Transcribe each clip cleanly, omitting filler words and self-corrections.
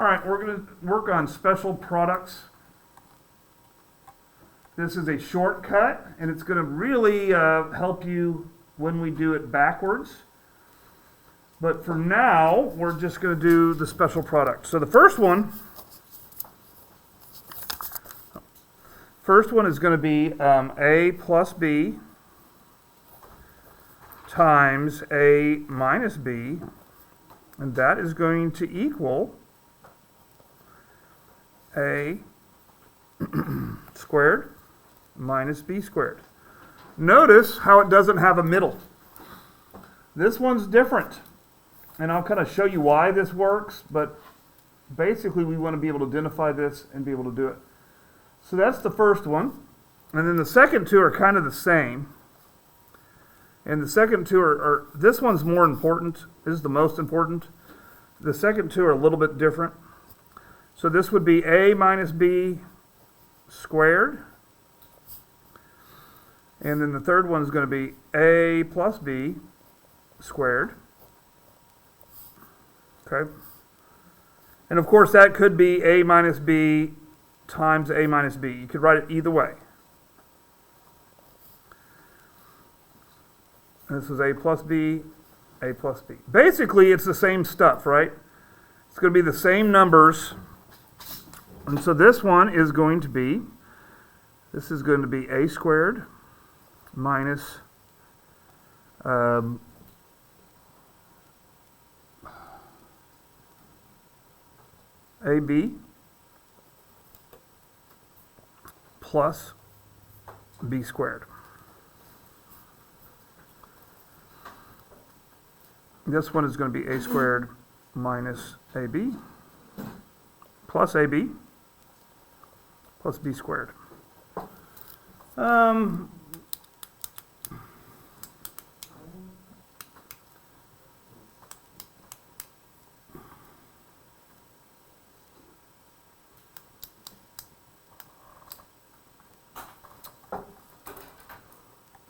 All right, we're going to work on special products. This is a shortcut, and it's going to really help you when we do it backwards. But for now, we're just going to do the special product. So the first one is going to be A plus B times A minus B, and that is going to equal A squared minus B squared. Notice how it doesn't have a middle. This one's different, and I'll kind of show you why this works, but basically we want to be able to identify this and be able to do it. So that's the first one, and then the second two are kind of the same. And the second two are this one's more important. This is the most important. The second two are a little bit different. So this would be A minus B squared. And then the third one is going to be A plus B squared. Okay. And of course that could be A minus B times A minus B. You could write it either way. This is A plus B, A plus B. Basically, it's the same stuff, right? It's going to be the same numbers. And so this one is going to be A squared minus AB plus B squared. This one is going to be A squared minus AB plus AB plus B squared.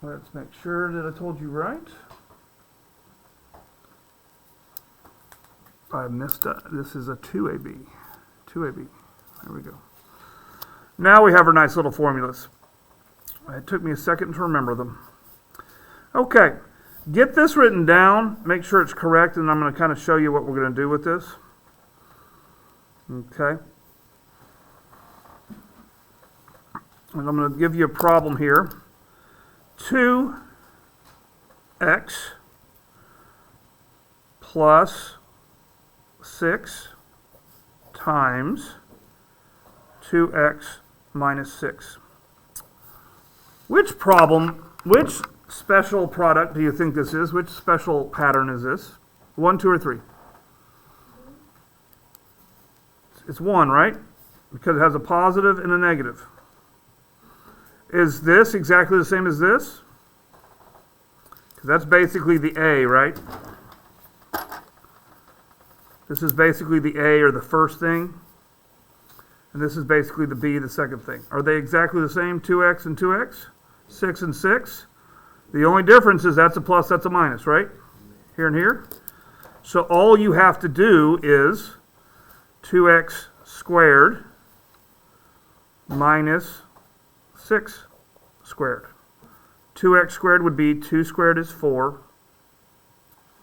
Let's make sure that I told you right. I missed it. This is a 2AB. 2AB. There we go. Now we have our nice little formulas. It took me a second to remember them. Okay. Get this written down. Make sure it's correct, and I'm going to kind of show you what we're going to do with this. Okay. And I'm going to give you a problem here. 2x plus 6 times 2x minus 6. Which special product do you think this is? Which special pattern is this? 1, 2, or 3? It's 1, right? Because it has a positive and a negative. Is this exactly the same as this? Because that's basically the A, right? This is basically the A, or the first thing. And this is basically the B, the second thing. Are they exactly the same? 2x and 2x? 6 and 6? The only difference is that's a plus, that's a minus, right? Here and here. So all you have to do is 2x squared minus 6 squared. 2x squared would be 2 squared is 4.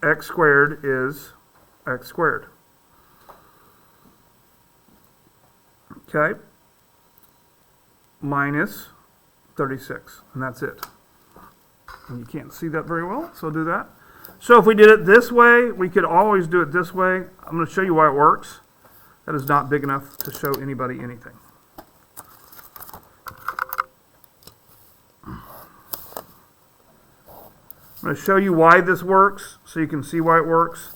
X squared is x squared. Okay. Minus 36. And that's it. And you can't see that very well, so do that. So if we did it this way, we could always do it this way. I'm going to show you why it works. That is not big enough to show anybody anything. I'm going to show you why this works, so you can see why it works.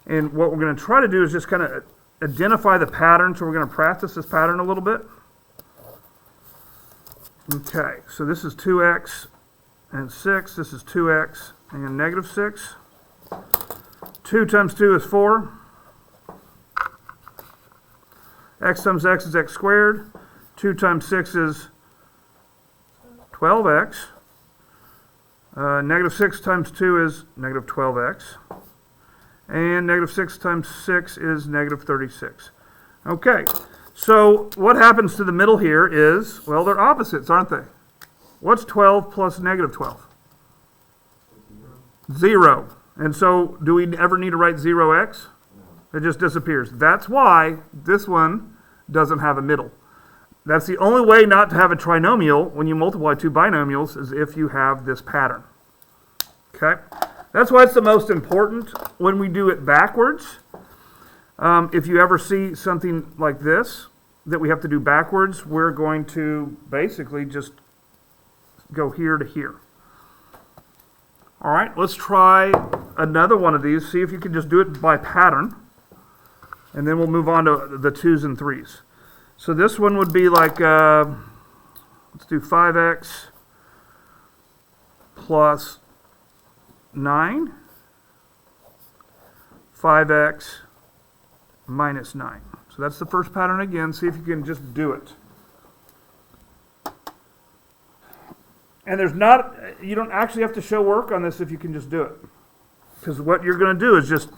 And what we're going to try to do is just kind of identify the pattern. So we're going to practice this pattern a little bit. Okay, so this is 2x and 6. This is 2x and negative 6. 2 times 2 is 4. X times x is x squared. 2 times 6 is 12x. Negative 6 times 2 is negative 12x. And negative 6 times 6 is negative 36. Okay, so what happens to the middle here is, well, they're opposites, aren't they? What's 12 plus negative 12? 0. And so do we ever need to write 0x? It just disappears. That's why this one doesn't have a middle. That's the only way not to have a trinomial when you multiply two binomials is if you have this pattern. Okay? That's why it's the most important when we do it backwards. If you ever see something like this that we have to do backwards, we're going to basically just go here to here. All right, let's try another one of these. See if you can just do it by pattern. And then we'll move on to the 2s and 3s. So this one would be like, let's do 5x plus 9, 5x minus 9. So that's the first pattern again. See if you can just do it. And you don't actually have to show work on this if you can just do it. Because what you're going to do is just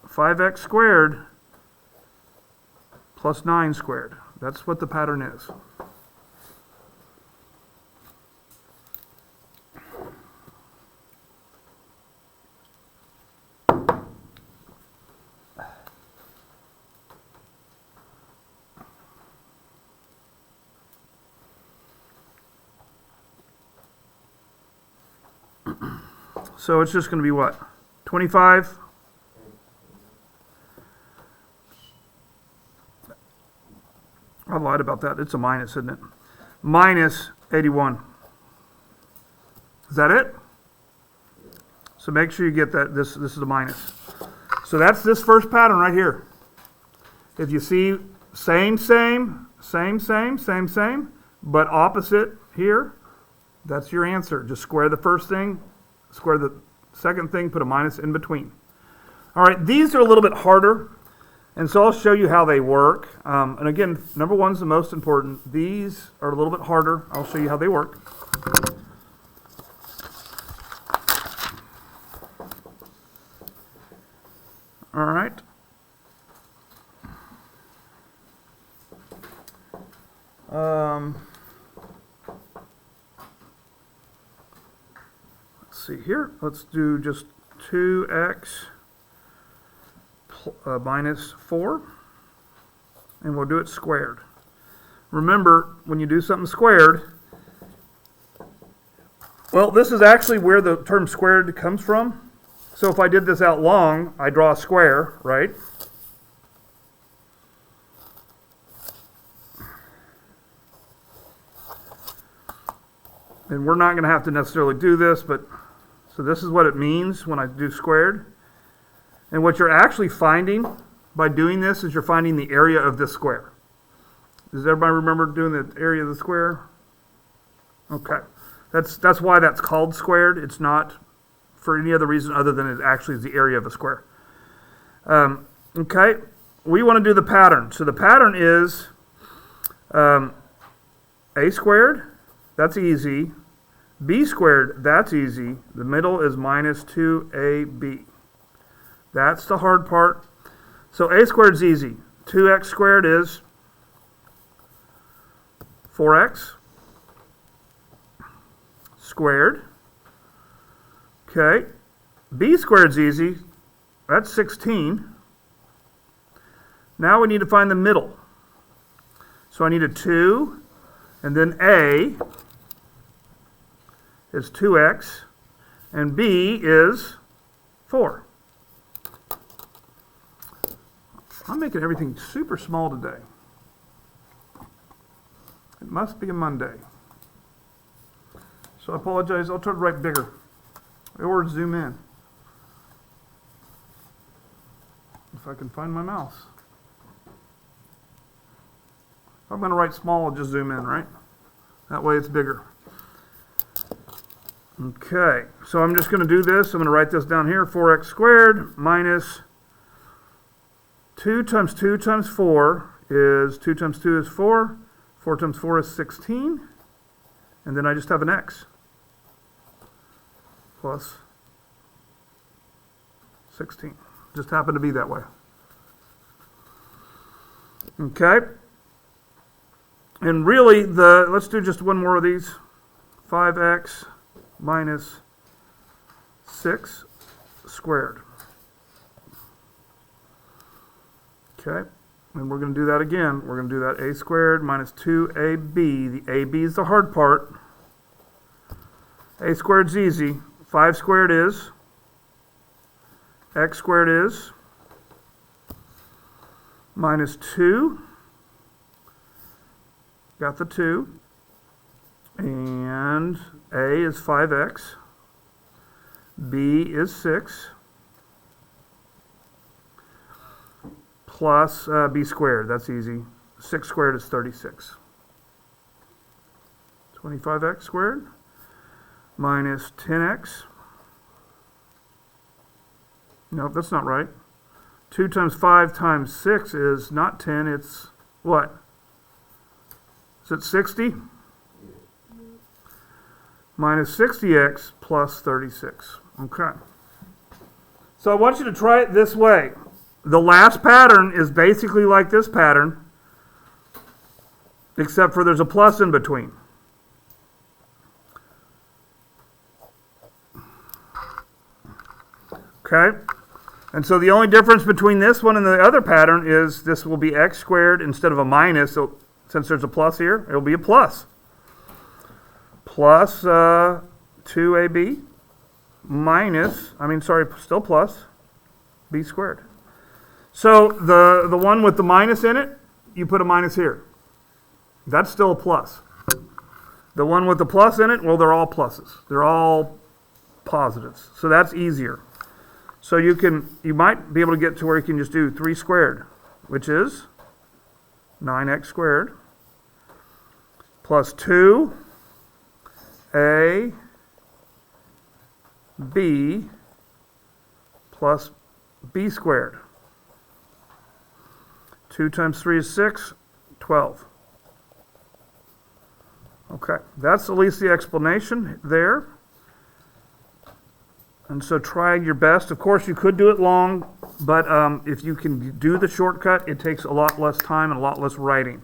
5x squared plus 9 squared. That's what the pattern is. So it's just going to be what? 25? I lied about that. It's a minus, isn't it? Minus 81. Is that it? So make sure you get that. This is a minus. So that's this first pattern right here. If you see same, but opposite here, that's your answer. Just square the first thing, square the second thing, put a minus in between. All right, these are a little bit harder, and so I'll show you how they work. And again, number one's the most important. These are a little bit harder. I'll show you how they work. All right. Let's see here. Let's do just 2x minus 4, and we'll do it squared. Remember, when you do something squared, well, this is actually where the term squared comes from. So if I did this out long, I draw a square, right? And we're not going to have to necessarily do this, but so this is what it means when I do squared. And what you're actually finding by doing this is you're finding the area of this square. Does everybody remember doing the area of the square? Okay. That's why that's called squared. It's not for any other reason other than it actually is the area of a square. Okay. We want to do the pattern. So the pattern is a squared. That's easy. B squared, that's easy. The middle is minus 2ab. That's the hard part. So a squared is easy. 2x squared is 4x squared. Okay. B squared is easy. That's 16. Now we need to find the middle. So I need a 2, and then a is 2x, and b is 4. I'm making everything super small today. It must be a Monday. So I apologize. I'll try to write bigger or zoom in. If I can find my mouse. If I'm going to write small, I'll just zoom in, right? That way it's bigger. Okay, so I'm just going to do this. I'm going to write this down here. 4x squared minus 2 times 2 times 4 is 2 times 2 is 4. 4 times 4 is 16. And then I just have an x plus 16. Just happened to be that way. Okay. And really, let's do just one more of these. 5x minus 6 squared. Okay. And we're going to do that again. We're going to do that a squared minus 2ab. The ab is the hard part. A squared is easy. 5 squared is. X squared is. Minus 2. Got the 2. And A is 5x. B is 6. Plus b squared. That's easy. 6 squared is 36. 25x squared minus 10x. Nope, that's not right. 2 times 5 times 6 is not 10, it's what? Is it 60? Minus 60x plus 36. Okay. So I want you to try it this way. The last pattern is basically like this pattern, except for there's a plus in between. Okay? And so the only difference between this one and the other pattern is this will be x squared instead of a minus. So since there's a plus here, it'll be a plus. Plus 2ab minus, still plus b squared. So the one with the minus in it, you put a minus here. That's still a plus. The one with the plus in it, well, they're all pluses. They're all positives. So that's easier. So you might be able to get to where you can just do 3 squared, which is 9x squared, plus 2a b plus b squared. 2 times 3 is 6, 12. Okay, that's at least the explanation there. And so try your best. Of course, you could do it long, but if you can do the shortcut, it takes a lot less time and a lot less writing.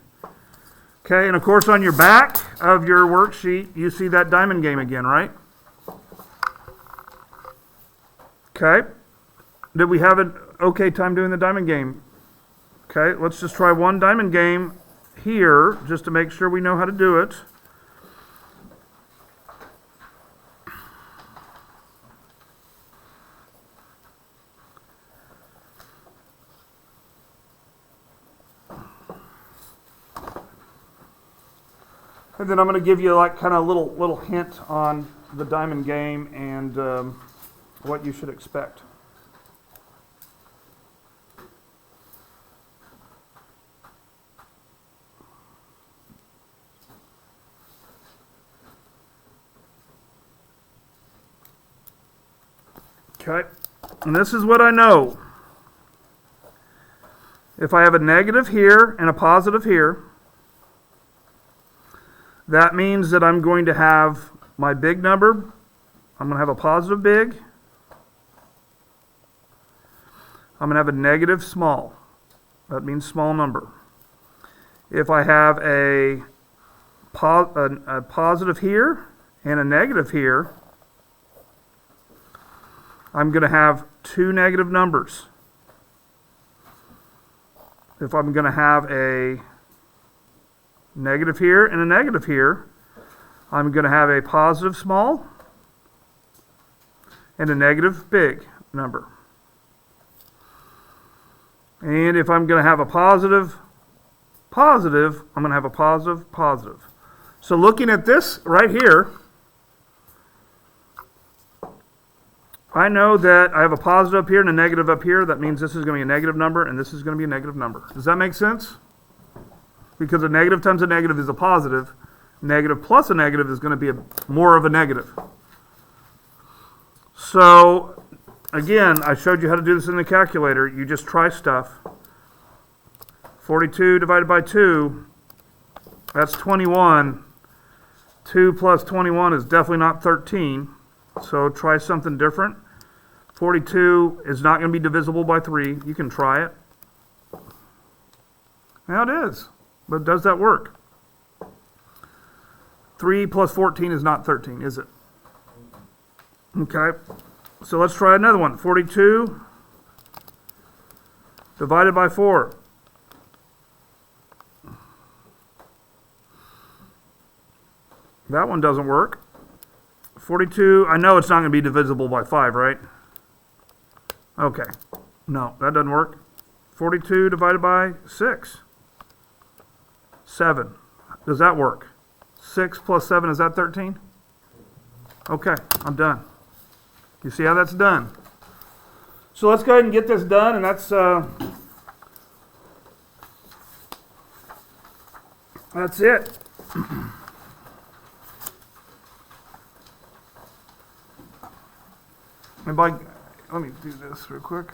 Okay, and of course on your back of your worksheet, you see that diamond game again, right? Okay. Did we have an okay time doing the diamond game? Okay, let's just try one diamond game here, just to make sure we know how to do it. And then I'm going to give you like kind of a little hint on the diamond game and what you should expect. Okay, and this is what I know. If I have a negative here and a positive here, that means that I'm going to have my big number. I'm going to have a positive big. I'm going to have a negative small. That means small number. If I have a positive here and a negative here, I'm going to have two negative numbers. If I'm going to have a negative here and a negative here, I'm going to have a positive small and a negative big number. And if I'm going to have a positive, I'm going to have a positive. So looking at this right here, I know that I have a positive up here and a negative up here. That means this is going to be a negative number and this is going to be a negative number. Does that make sense? Because a negative times a negative is a positive. Negative plus a negative is going to be more of a negative. So, again, I showed you how to do this in the calculator. You just try stuff. 42 divided by 2, that's 21. 2 plus 21 is definitely not 13. So try something different. 42 is not going to be divisible by 3. You can try it. Yeah, it is. But does that work? 3 plus 14 is not 13, is it? Okay. So let's try another one. 42 divided by 4. That one doesn't work. 42, I know it's not going to be divisible by 5, right? Okay. No, that doesn't work. 42 divided by 6. 7. Does that work? 6 plus 7, is that 13? Okay, I'm done. You see how that's done? So let's go ahead and get this done, and that's it. And let me do this real quick.